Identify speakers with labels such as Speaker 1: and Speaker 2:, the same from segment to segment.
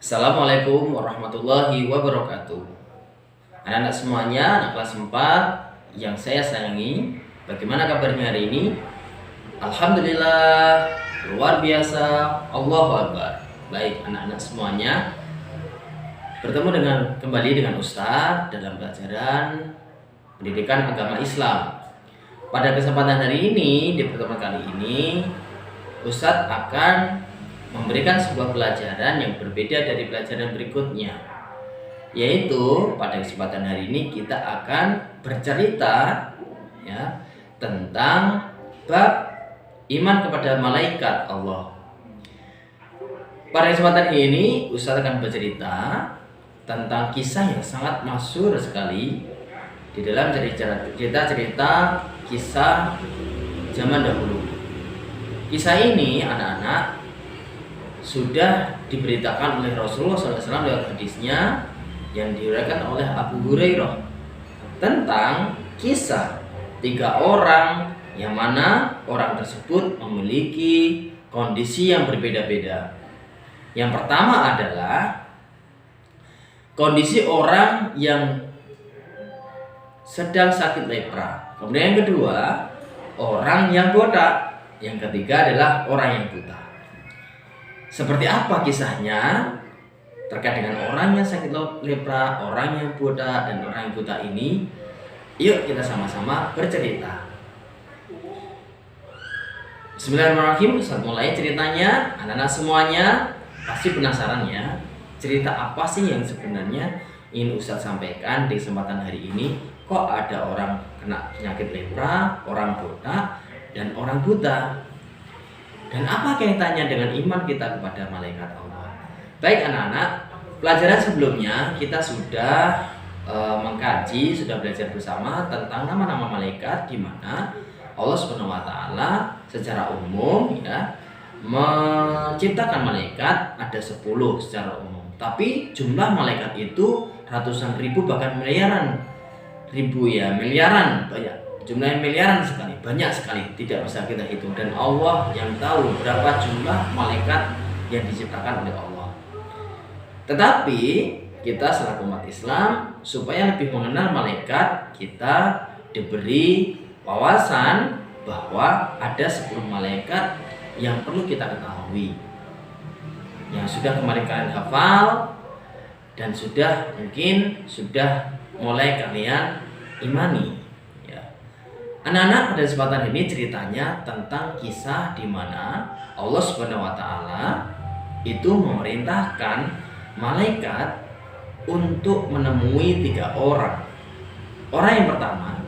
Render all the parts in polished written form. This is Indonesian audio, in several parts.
Speaker 1: Assalamualaikum warahmatullahi wabarakatuh. Anak-anak semuanya, anak kelas 4 yang saya sayangi, bagaimana kabarnya hari ini? Alhamdulillah, luar biasa, Allahu Akbar. Baik anak-anak semuanya, bertemu kembali dengan Ustadz dalam pelajaran pendidikan agama Islam. Pada kesempatan hari ini, di pertemuan kali ini, Ustadz akan memberikan sebuah pelajaran yang berbeda dari pelajaran berikutnya, yaitu pada kesempatan hari ini kita akan bercerita tentang bab iman kepada malaikat Allah. Pada kesempatan ini Ustaz akan bercerita tentang kisah yang sangat masyhur sekali di dalam cerita kisah zaman dahulu. Kisah ini anak-anak sudah diberitakan oleh Rasulullah SAW lewat hadisnya yang diriwayatkan oleh Abu Hurairah tentang kisah 3 orang yang mana orang tersebut memiliki kondisi yang berbeda-beda. Yang pertama adalah kondisi orang yang sedang sakit lepra. Kemudian yang kedua, orang yang botak. Yang ketiga adalah orang yang buta. Seperti apa kisahnya terkait dengan orang yang sakit lepra, orang yang buta, dan orang yang buta ini? Yuk kita sama-sama bercerita. Bismillahirrahmanirrahim. Saat mulai ceritanya, anak-anak semuanya pasti penasaran ya, cerita apa sih yang sebenarnya ingin Ustaz sampaikan di kesempatan hari ini? Kok ada orang kena penyakit lepra, orang buta, dan orang buta? Dan apa kaitannya dengan iman kita kepada malaikat Allah? Baik anak-anak, pelajaran sebelumnya kita sudah mengkaji, sudah belajar bersama tentang nama-nama malaikat, di mana Allah Subhanahu wa taala secara umum menciptakan malaikat ada 10 secara umum. Tapi jumlah malaikat itu ratusan ribu, bahkan miliaran banyak. Jumlahnya miliaran sekali, banyak sekali, tidak bisa kita hitung, dan Allah yang tahu berapa jumlah malaikat yang diciptakan oleh Allah. Tetapi kita selaku umat Islam, supaya lebih mengenal malaikat, kita diberi wawasan bahwa ada 10 malaikat yang perlu kita ketahui, yang sudah kemarin kalian hafal dan mungkin sudah mulai kalian imani. Anak-anak, pada kesempatan ini ceritanya tentang kisah di mana Allah Subhanahu wa taala itu memerintahkan malaikat untuk menemui 3 orang. Orang yang pertama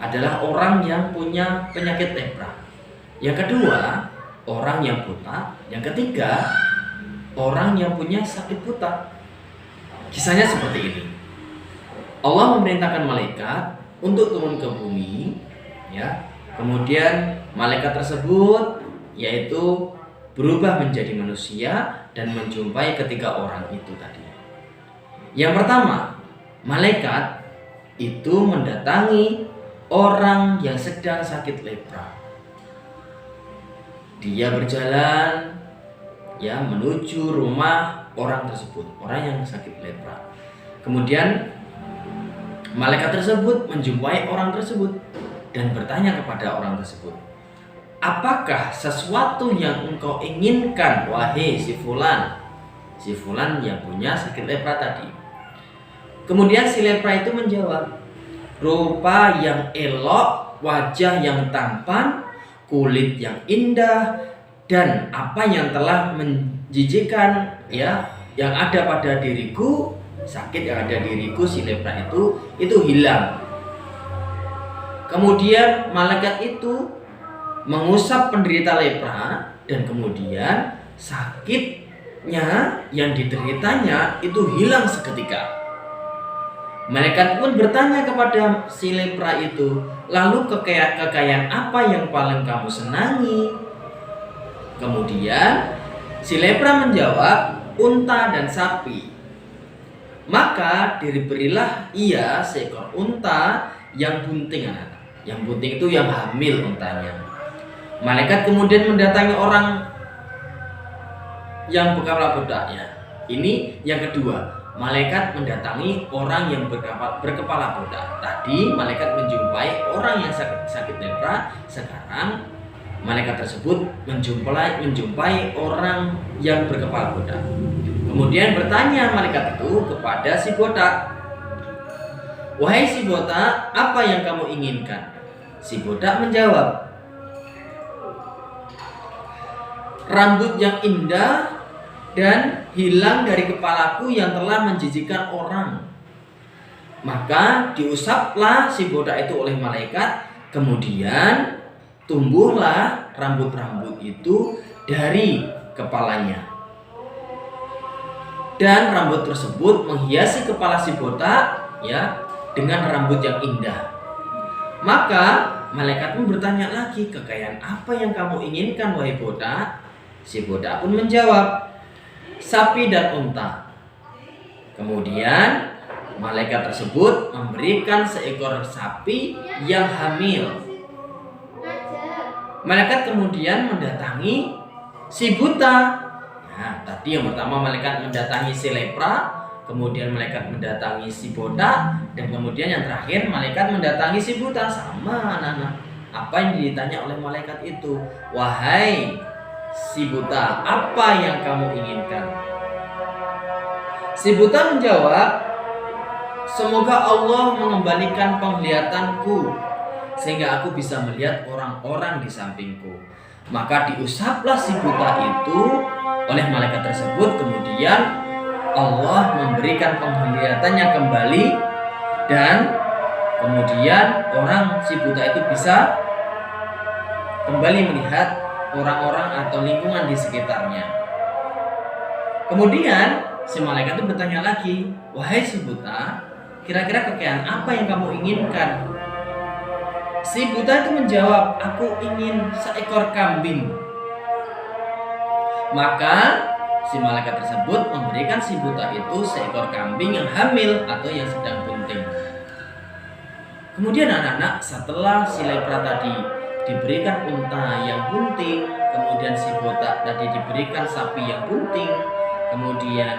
Speaker 1: adalah orang yang punya penyakit lepra. Yang kedua, orang yang buta. Yang ketiga, orang yang punya sakit buta. Kisahnya seperti ini. Allah memerintahkan malaikat untuk turun ke bumi. Kemudian malaikat tersebut yaitu berubah menjadi manusia dan menjumpai ketiga orang itu tadi. Yang pertama, malaikat itu mendatangi orang yang sedang sakit lepra. Dia berjalan menuju rumah orang tersebut, orang yang sakit lepra. Kemudian malaikat tersebut menjumpai orang tersebut dan bertanya kepada orang tersebut, apakah sesuatu yang engkau inginkan, wahai si fulan yang punya sakit lepra tadi? Kemudian si lepra itu menjawab, rupa yang elok, wajah yang tampan, kulit yang indah, dan apa yang telah menjijikkan yang ada pada diriku, sakit yang ada diriku, si lepra itu hilang. Kemudian malaikat itu mengusap penderita lepra, dan kemudian sakitnya yang dideritanya itu hilang seketika. Malaikat pun bertanya kepada si lepra itu, lalu kekayaan apa yang paling kamu senangi? Kemudian si lepra menjawab, unta dan sapi. Maka diberilah ia seekor unta yang bunting, anak. Yang bunting itu yang hamil untanya. Malaikat kemudian mendatangi orang yang bukanlah budaknya. Ini yang kedua, malaikat mendatangi orang yang berkepala botak. Tadi malaikat menjumpai orang yang sakit lepra, sekarang malaikat tersebut menjumpai orang yang berkepala botak. Kemudian bertanya malaikat itu kepada si botak, "Wahai si botak, apa yang kamu inginkan?" Si botak menjawab, "Rambut yang indah dan hilang dari kepalaku yang telah menjijikkan orang." Maka diusaplah si botak itu oleh malaikat, kemudian tumbuhlah rambut-rambut itu dari kepalanya. Dan rambut tersebut menghiasi kepala si botak dengan rambut yang indah. Maka malaikat pun bertanya lagi, "Kekayaan apa yang kamu inginkan, wahai botak?" Si botak pun menjawab, "Sapi dan unta." Kemudian malaikat tersebut memberikan seekor sapi yang hamil. Malaikat kemudian mendatangi si buta. Nah, tadi yang pertama malaikat mendatangi si lepra, kemudian malaikat mendatangi si botak, dan kemudian yang terakhir malaikat mendatangi si buta. Sama anak-anak. Apa yang ditanya oleh malaikat itu? "Wahai si buta, apa yang kamu inginkan?" Si buta menjawab, "Semoga Allah mengembalikan penglihatanku sehingga aku bisa melihat orang-orang di sampingku." Maka diusaplah si buta itu oleh malaikat tersebut, kemudian Allah memberikan penglihatannya kembali, dan kemudian si buta itu bisa kembali melihat orang-orang atau lingkungan di sekitarnya. Kemudian si malaikat itu bertanya lagi, "Wahai si buta, kira-kira kekayaan apa yang kamu inginkan?" Si buta itu menjawab, "Aku ingin seekor kambing." Maka si malaikat tersebut memberikan si buta itu seekor kambing yang hamil atau yang sedang bunting. Kemudian anak-anak, setelah si lepra tadi diberikan unta yang bunting, kemudian si botak tadi diberikan sapi yang bunting, kemudian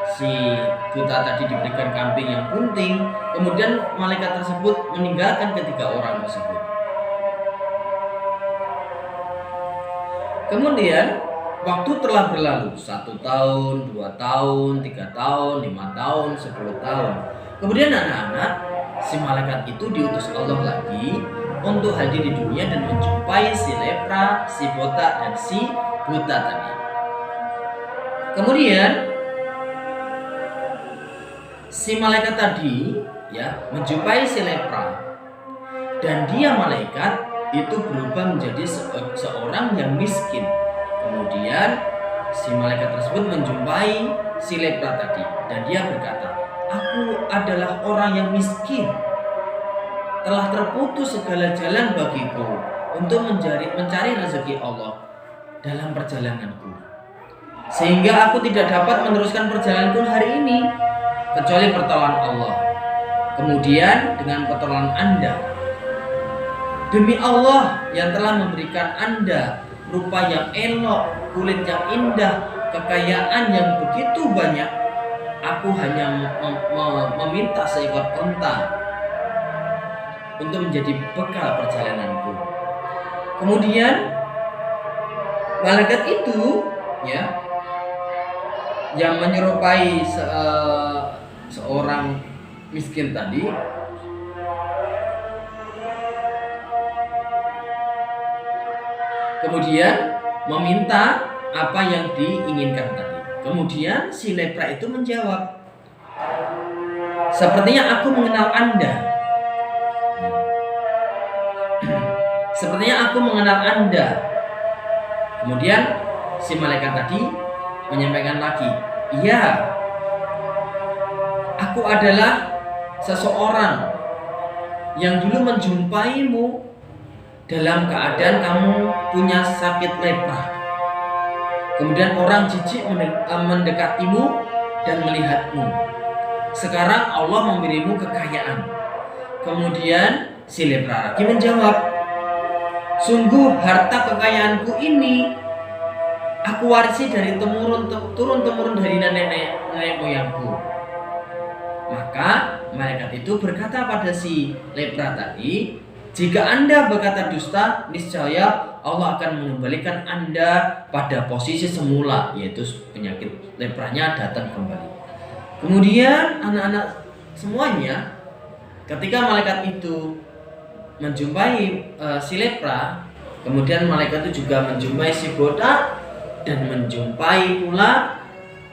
Speaker 1: si buta tadi diberikan kambing yang bunting, kemudian malaikat tersebut meninggalkan ketiga orang tersebut. Kemudian waktu telah berlalu 1 tahun, 2 tahun, 3 tahun, 5 tahun, 10 tahun. Kemudian anak-anak, si malaikat itu diutus Allah lagi untuk hadir di dunia dan menjumpai si lepra, si botak, dan si buta tadi. Kemudian si malaikat tadi menjumpai si lepra, dan dia malaikat itu berubah menjadi seorang yang miskin. Kemudian si malaikat tersebut menjumpai si lepra tadi, dan dia berkata, "Aku adalah orang yang miskin. Telah terputus segala jalan bagiku untuk mencari rezeki Allah dalam perjalananku, sehingga aku tidak dapat meneruskan perjalananku hari ini kecuali pertolongan Allah. Kemudian dengan pertolongan Anda, demi Allah yang telah memberikan Anda rupa yang elok, kulit yang indah, kekayaan yang begitu banyak, aku hanya meminta seekor unta untuk menjadi bekal perjalananku." Kemudian malaikat itu yang menyerupai seorang miskin tadi kemudian meminta apa yang diinginkan tadi. Kemudian si lepra itu menjawab, "Sepertinya aku mengenal Anda. Sepertinya aku mengenal Anda." Kemudian si malaikat tadi menyampaikan lagi, "Iya, aku adalah seseorang yang dulu menjumpaimu dalam keadaan kamu punya sakit lepra. Kemudian orang jijik mendekatimu dan melihatmu. Sekarang Allah memberimu kekayaan." Kemudian si lepra lagi menjawab, "Sungguh harta kekayaanku ini aku warisi dari turun temurun dari nenek moyangku. Maka malaikat itu berkata pada si lepra tadi, jika Anda berkata dusta, niscaya Allah akan mengembalikan Anda pada posisi semula, yaitu penyakit lepranya datang kembali. Kemudian anak-anak semuanya, ketika malaikat itu menjumpai si lepra, kemudian malaikat itu juga menjumpai si botak dan menjumpai pula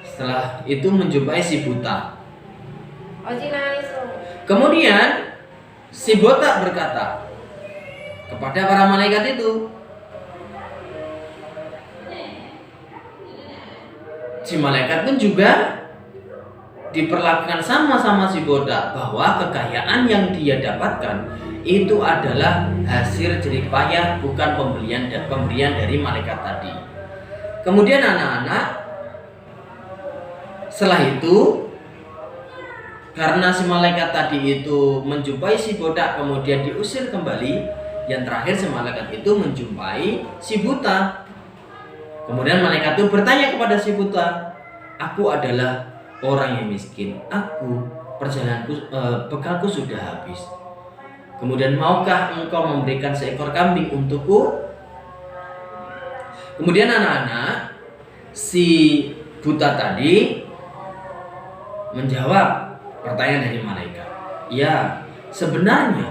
Speaker 1: setelah itu menjumpai si buta. Kemudian si botak berkata kepada para malaikat itu, si malaikat pun juga diperlakukan sama si botak, bahwa kekayaan yang dia dapatkan itu adalah hasil jerih payah, bukan pemberian dari malaikat tadi. Kemudian anak-anak, setelah itu karena si malaikat tadi itu menjumpai si botak kemudian diusir kembali, yang terakhir si malaikat itu menjumpai si buta. Kemudian malaikat itu bertanya kepada si buta, aku adalah orang yang miskin, bekalku sudah habis. Kemudian maukah engkau memberikan seekor kambing untukku? Kemudian anak-anak, si buta tadi menjawab pertanyaan dari malaikat, ya, sebenarnya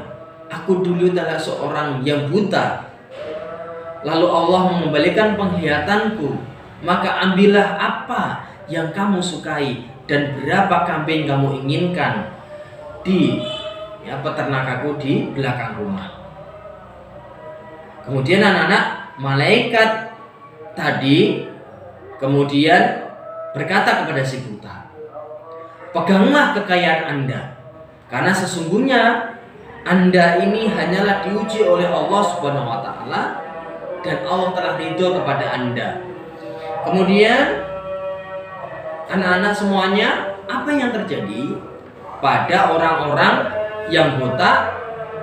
Speaker 1: aku dulu adalah seorang yang buta, lalu Allah mengembalikan penglihatanku, maka ambillah apa yang kamu sukai dan berapa kambing kamu inginkan di peternakanku di belakang rumah. Kemudian anak-anak, malaikat tadi kemudian berkata kepada si buta, peganglah kekayaan Anda, karena sesungguhnya Anda ini hanyalah diuji oleh Allah Subhanahu wa Ta'ala, dan Allah telah ridho kepada Anda. Kemudian anak-anak semuanya, apa yang terjadi pada orang-orang yang buta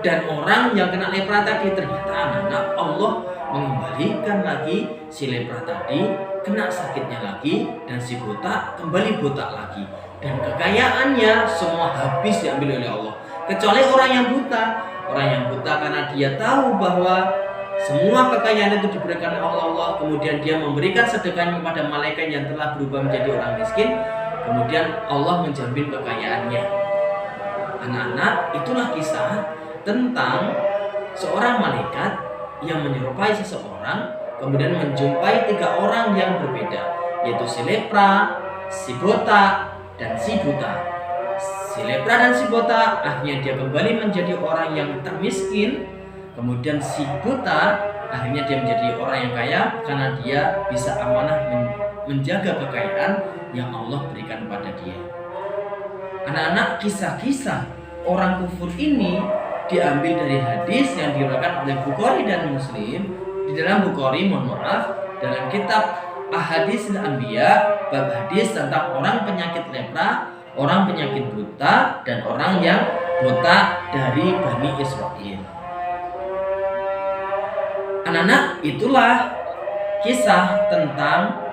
Speaker 1: dan orang yang kena lepra tadi? Ternyata anak-anak, Allah mengembalikan lagi si lepra tadi, kena sakitnya lagi, dan si buta kembali buta lagi, dan kekayaannya semua habis diambil oleh Allah, kecuali orang yang buta. Orang yang buta karena dia tahu bahwa semua kekayaan itu diberikan oleh Allah, kemudian dia memberikan sedekahnya kepada malaikat yang telah berubah menjadi orang miskin, kemudian Allah menjamin kekayaannya. Anak-anak, itulah kisah tentang seorang malaikat yang menyerupai seseorang, kemudian menjumpai 3 orang yang berbeda, yaitu si lepra, si botak, dan si buta. Si lepra dan si botak akhirnya dia kembali menjadi orang yang termiskin. Kemudian si buta akhirnya dia menjadi orang yang kaya karena dia bisa amanah menjaga kekayaan yang Allah berikan pada dia. Anak-anak, kisah-kisah orang kufur ini diambil dari hadis yang diriwayatkan oleh Bukhari dan Muslim. Di dalam Bukhari, dalam kitab Ahaditsul Anbiya, bab hadis tentang orang penyakit lepra, orang penyakit buta, dan orang yang buta dari Bani Israel. Anak-anak, itulah kisah tentang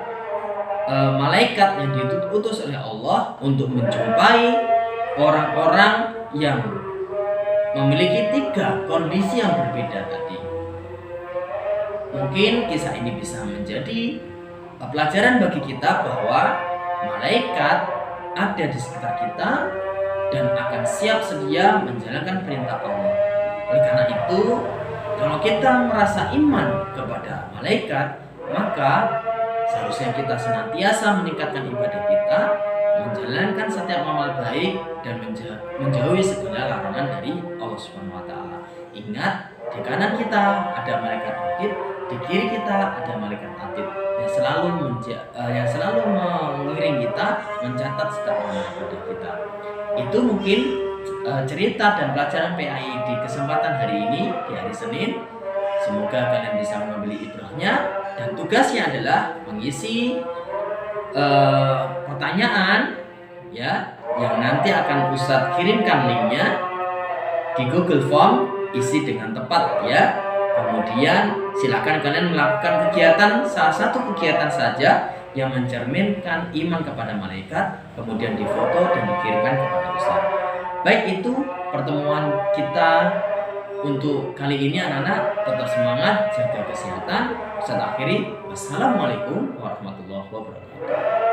Speaker 1: malaikat yang diutus oleh Allah untuk menjumpai orang-orang yang memiliki 3 kondisi yang berbeda tadi. Mungkin kisah ini bisa menjadi pelajaran bagi kita bahwa malaikat ada di sekitar kita dan akan siap sedia menjalankan perintah Allah. Oleh karena itu, kalau kita merasa iman kepada malaikat, maka seharusnya kita senantiasa meningkatkan ibadah kita, menjalankan setiap amal baik, dan menjauhi segala larangan dari Allah Subhanahu wa Ta'ala. Ingat, di kanan kita ada malaikat raqib, di kiri kita ada malaikat atid yang selalu mengiring kita, mencatat setiap amal ibadah kita. Itu mungkin cerita dan pelajaran PAI di kesempatan hari ini, di hari Senin. Semoga kalian bisa mengambil ibrahnya, dan tugasnya adalah mengisi pertanyaan ya, yang nanti akan Ustadz kirimkan linknya di Google Form. Isi dengan tepat ya. Kemudian silakan kalian melakukan kegiatan, salah satu kegiatan saja yang mencerminkan iman kepada malaikat, kemudian difoto dan dikirimkan kepada Ustaz. Baik, itu pertemuan kita untuk kali ini anak-anak. Tetap semangat, jaga kesehatan. Ustaz akhiri, wassalamualaikum warahmatullahi wabarakatuh.